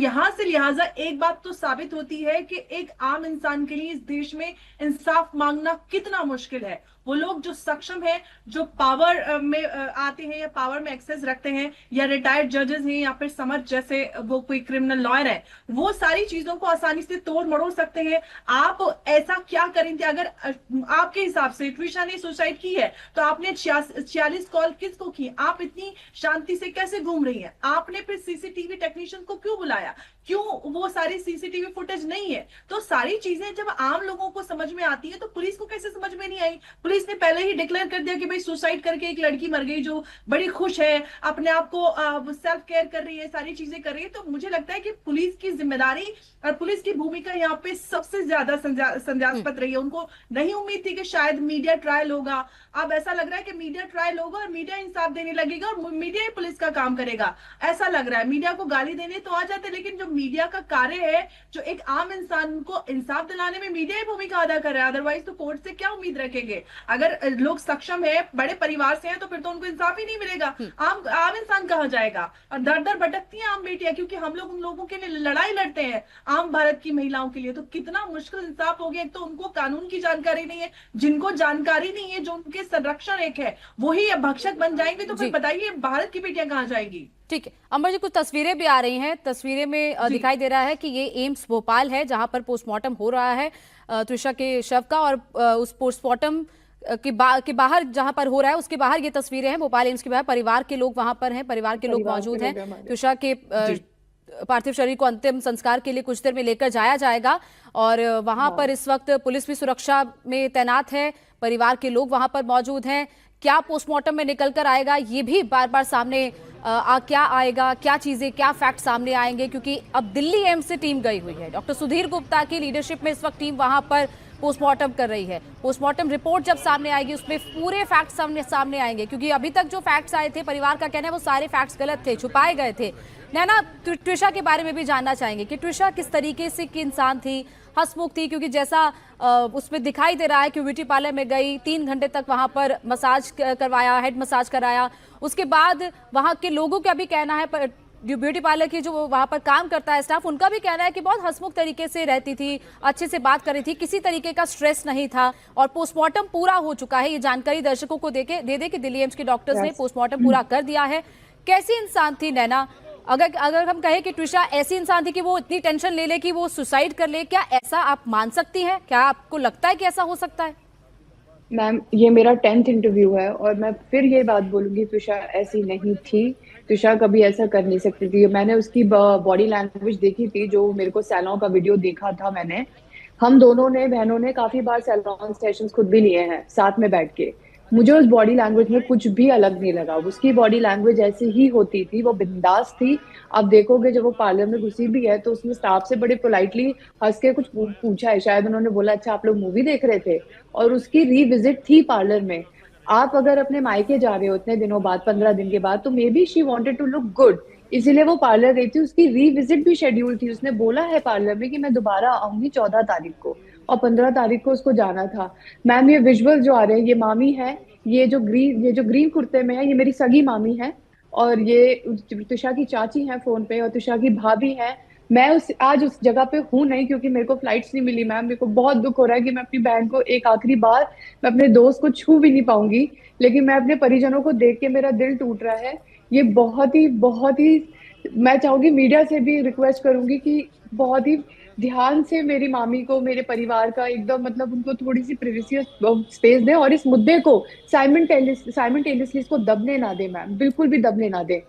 यहां से लिहाजा एक बात तो साबित होती है कि एक आम इंसान के लिए इस देश में इंसाफ मांगना कितना मुश्किल है। वो लोग जो सक्षम है, जो पावर में आते हैं या पावर में एक्सेस रखते हैं, या रिटायर्ड जजेस हैं, या फिर समझ जैसे वो कोई क्रिमिनल लॉयर है, वो सारी चीजों को आसानी से तोड़ मरोड़ सकते हैं। आप ऐसा क्या करेंगे अगर आपके हिसाब से ट्विशा ने सुसाइड की है तो आपने 46 कॉल किसको की? आप इतनी शांति से कैसे घूम रही हैं? आपने फिर सीसीटीवी टेक्नीशियन को क्यों बुलाया? क्यों वो सारी सीसीटीवी फुटेज नहीं है? तो सारी चीजें जब आम लोगों को समझ में आती है तो पुलिस को कैसे समझ में नहीं आई? पुलिस ने पहले ही डिक्लेयर कर दिया कि भाई सुसाइड करके एक लड़की मर गई जो बड़ी खुश है, अपने आप को सेल्फ केयर कर रही है, सारी चीजें कर रही है। तो मुझे लगता है कि पुलिस की जिम्मेदारी और पुलिस की भूमिका यहाँ पे सबसे ज्यादा संदेहास्पद रही है। उनको नहीं उम्मीद थी कि शायद मीडिया ट्रायल होगा। अब ऐसा लग रहा है कि मीडिया ट्रायल होगा और मीडिया इंसाफ देने लगेगा और मीडिया ही पुलिस का काम करेगा। ऐसा लग रहा है। मीडिया को गाली देने तो आ जाते, लेकिन जो मीडिया का कार्य है, जो एक आम इंसान को इंसाफ दिलाने में मीडिया ही भूमिका अदा कर रहा है। अदरवाइज तो कोर्ट से क्या उम्मीद रखेंगे? अगर लोग सक्षम है, बड़े परिवार से हैं, तो फिर तो उनको इंसाफ ही नहीं मिलेगा। आम आम इंसान कहाँ जाएगा? और दर दर भटकती है आम बेटियां, क्योंकि हम लोग उन लोगों के लिए लड़ाई लड़ते हैं, आम भारत की महिलाओं के लिए। तो कितना मुश्किल इंसाफ हो गया। एक तो उनको कानून की जानकारी नहीं है, जिनको जानकारी नहीं है, जो उनके संरक्षण एक है, वही भक्षक बन जाएंगे। तो फिर बताइए भारत की बेटियां कहाँ जाएंगी? ठीक है अंबर जी, कुछ तस्वीरें भी आ रही हैं। तस्वीरें में दिखाई दे रहा है कि ये एम्स भोपाल है जहां पर पोस्टमार्टम हो रहा है त्रिशा के शव का, और उस पोस्टमार्टम के बाहर जहां पर हो रहा है उसके बाहर ये तस्वीरें हैं भोपाल एम्स के बाहर। परिवार के लोग वहां पर हैं, परिवार के लोग मौजूद हैं। त्रिशा के पार्थिव शरीर को अंतिम संस्कार के लिए कुछ देर में लेकर जाया जाएगा, और वहां पर इस वक्त पुलिस भी सुरक्षा में तैनात है, परिवार के लोग वहां पर मौजूद हैं। क्या पोस्टमार्टम में निकल कर आएगा ये भी बार बार सामने क्या आएगा, क्या चीजें, क्या फैक्ट सामने आएंगे, क्योंकि अब दिल्ली एम्स से टीम गई हुई है। डॉक्टर सुधीर गुप्ता की लीडरशिप में इस वक्त टीम वहां पर पोस्टमार्टम कर रही है। पोस्टमार्टम रिपोर्ट जब सामने आएगी उसमें पूरे फैक्ट्स सामने आएंगे, क्योंकि अभी तक जो फैक्ट्स आए थे, परिवार का कहना है वो सारे फैक्ट्स गलत थे, छुपाए गए थे। नैना, त्रिशा के बारे में भी जानना चाहेंगे कि त्रिशा किस तरीके से की इंसान थी, हंसमुख थी, क्योंकि जैसा उसमें दिखाई दे रहा है कि ब्यूटी पार्लर में गई, 3 घंटे तक वहां पर मसाज करवाया, हेड मसाज कराया। उसके बाद वहां के लोगों का भी कहना है, जो ब्यूटी पार्लर की जो वहां पर काम करता है स्टाफ, उनका भी कहना है कि बहुत हंसमुख तरीके से रहती थी, अच्छे से बात कर रही थी, किसी तरीके का स्ट्रेस नहीं था। और पोस्टमार्टम पूरा हो चुका है, ये जानकारी दर्शकों को दे दे कि दिल्ली एम्स के डॉक्टर्स ने पोस्टमार्टम पूरा कर दिया है। कैसी इंसान थी नैना? अगर हम कहें कि त्रिशा ऐसी इंसान थी कि वो इतनी टेंशन ले ले कि वो सुसाइड कर ले, क्या ऐसा आप मान सकती हैं? क्या आपको लगता है कि ऐसा हो सकता है? मैम, ये मेरा 10th इंटरव्यू है और मैं फिर ये बात बोलूंगी, त्रिशा ऐसी नहीं थी। त्रिशा कभी ऐसा कर नहीं सकती थी। मैंने उसकी बॉडी लैंग्वेज देखी थी, जो मेरे को सैलून का वीडियो देखा था मैंने। हम दोनों ने, बहनों ने काफी बार सैलून सेशंस खुद भी लिए हैं साथ में बैठ के। मुझे उस बॉडी लैंग्वेज में कुछ भी अलग नहीं लगा। उसकी बॉडी लैंग्वेज ऐसी ही होती थी, वो बिंदास थी। आप देखोगे जब वो पार्लर में घुसी भी है तो उसने स्टाफ से बड़े पोलाइटली हंस के कुछ पूछा है, शायद उन्होंने बोला अच्छा आप लोग मूवी देख रहे थे, और उसकी रीविजिट थी पार्लर में। आप अगर अपने मायके जा रहे हो इतने दिनों बाद, 15 दिन के बाद, तो maybe she wanted to look good, इसीलिए वो पार्लर गई थी। उसकी रीविजिट भी शेड्यूल थी। उसने बोला है पार्लर में कि मैं दोबारा आऊंगी 14 तारीख को, और 15 तारीख को उसको जाना था। मैम, ये विजुअल जो आ रहे हैं, ये मामी है, ये जो ग्रीन कुर्ते में है, ये मेरी सगी मामी है, और ये त्रिशा की चाची है फोन पे, और त्रिशा की भाभी है। मैं आज उस जगह पे हूँ नहीं, क्योंकि मेरे को फ्लाइट्स नहीं मिली। मैम, मेरे को बहुत दुख हो रहा है कि मैं अपनी बहन को एक आखिरी बार, मैं अपने दोस्त को छू भी नहीं पाऊंगी, लेकिन मैं अपने परिजनों को देख के मेरा दिल टूट रहा है। ये बहुत ही मैं चाहूंगी, मीडिया से भी रिक्वेस्ट करूंगी कि बहुत ही ध्यान से मेरी मामी को, मेरे परिवार का एकदम, मतलब उनको थोड़ी सी प्रिवेसी स्पेस दें, और इस मुद्दे को साइमल्टेनियसली इसको दबने ना दे मैम, बिल्कुल भी दबने ना दे।